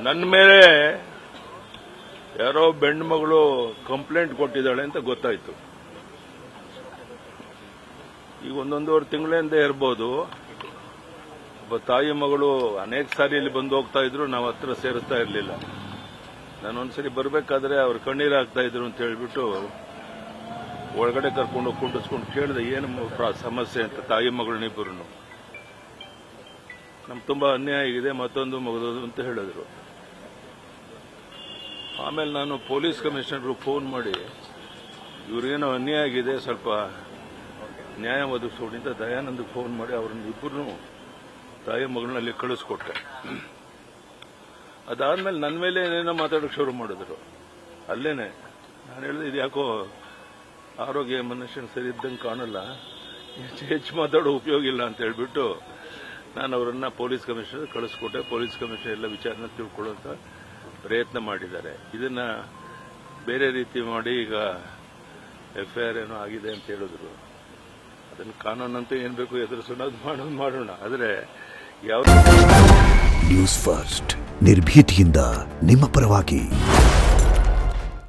ನನ್ನ ಮೇಲೆ ಯಾರೋ ಬೆಂಡ್ ಮಗಳು ಕಂಪ್ಲೇಂಟ್ ಕೊಟ್ಟಿದ್ದಾಳೆ ಅಂತ ಗೊತ್ತಾಯ್ತು. ಈಗ ಒಂದೊಂದೂವರೆ ತಿಂಗಳಿಂದ ಇರ್ಬೋದು. ಒಬ್ಬ ತಾಯಿ ಮಗಳು ಅನೇಕ ಸಾರಿ ಇಲ್ಲಿ ಬಂದು ಹೋಗ್ತಾ ಇದ್ರು, ನಾವು ಹತ್ರ ಸೇರಿಸ್ತಾ ಇರಲಿಲ್ಲ. ನಾನೊಂದ್ಸರಿ ಬರಬೇಕಾದ್ರೆ ಅವ್ರು ಕಣ್ಣೀರು ಹಾಕ್ತಾ ಇದ್ರು ಅಂತ ಹೇಳ್ಬಿಟ್ಟು ಒಳಗಡೆ ಕರ್ಕೊಂಡು ಕುಂಡಿಸ್ಕೊಂಡು ಕೇಳಿದೆ, ಏನು ಸಮಸ್ಯೆ ಅಂತ. ತಾಯಿ ಮಗಳನ್ನಿಬ್ಬರು ನಮ್ಗೆ ತುಂಬಾ ಅನ್ಯಾಯ ಆಗಿದೆ, ಮತ್ತೊಂದು ಮಗದೋದು ಅಂತ ಹೇಳಿದ್ರು. ಆಮೇಲೆ ನಾನು ಪೊಲೀಸ್ ಕಮಿಷನರ್ಗೆ ಫೋನ್ ಮಾಡಿ, ಇವ್ರಿಗೇನೋ ಅನ್ಯಾಯ ಆಗಿದೆ, ಸ್ವಲ್ಪ ನ್ಯಾಯ ಒದಗಿಸೋಡಿ ಅಂತ ದಯಾನಂದ್ ಫೋನ್ ಮಾಡಿ ಅವ್ರನ್ನ ಇಬ್ಬರು ತಾಯಿ ಮಗಳನ್ನಲ್ಲಿ ಕಳಿಸ್ಕೊಟ್ಟೆ. ಅದಾದ್ಮೇಲೆ ನನ್ನ ಮೇಲೆ ಏನೇನೋ ಮಾತಾಡೋಕೆ ಶುರು ಮಾಡಿದ್ರು. ಅಲ್ಲೇನೆ ನಾನು ಹೇಳಿದೆ, ಇದು ಯಾಕೋ ಆರೋಗ್ಯ ಮನುಷ್ಯನ ಸರಿ ಇದ್ದಂಗೆ ಕಾಣಲ್ಲ, ಹೆಚ್ಚು ಮಾತಾಡೋ ಉಪಯೋಗ ಇಲ್ಲ ಅಂತ ಹೇಳ್ಬಿಟ್ಟು ನಾನು ಅವರನ್ನ ಪೊಲೀಸ್ ಕಮಿಷನರ್ ಕಳಿಸ್ಕೊಟ್ಟೆ. ಪೊಲೀಸ್ ಕಮಿಷನರ್ ಎಲ್ಲ ವಿಚಾರನ ತಿಳ್ಕೊಳ್ಳುವಂತ ಪ್ರಯತ್ನ ಮಾಡಿದ್ದಾರೆ. ಇದನ್ನ ಬೇರೆ ರೀತಿ ಮಾಡಿ ಈಗ FIR ಏನೋ ಆಗಿದೆ ಅಂತ ಹೇಳಿದ್ರು. ಅದನ್ನು ಕಾನೂನಂತೂ ಏನ್ ಬೇಕು ಎದುರಿಸೋಣ, ಮಾಡೋಣ. ಆದರೆ ಯಾವ ನ್ಯೂಸ್ ಫಸ್ಟ್ ನಿರ್ಭೀತಿಯಿಂದ ನಿಮ್ಮ ಪರವಾಗಿ.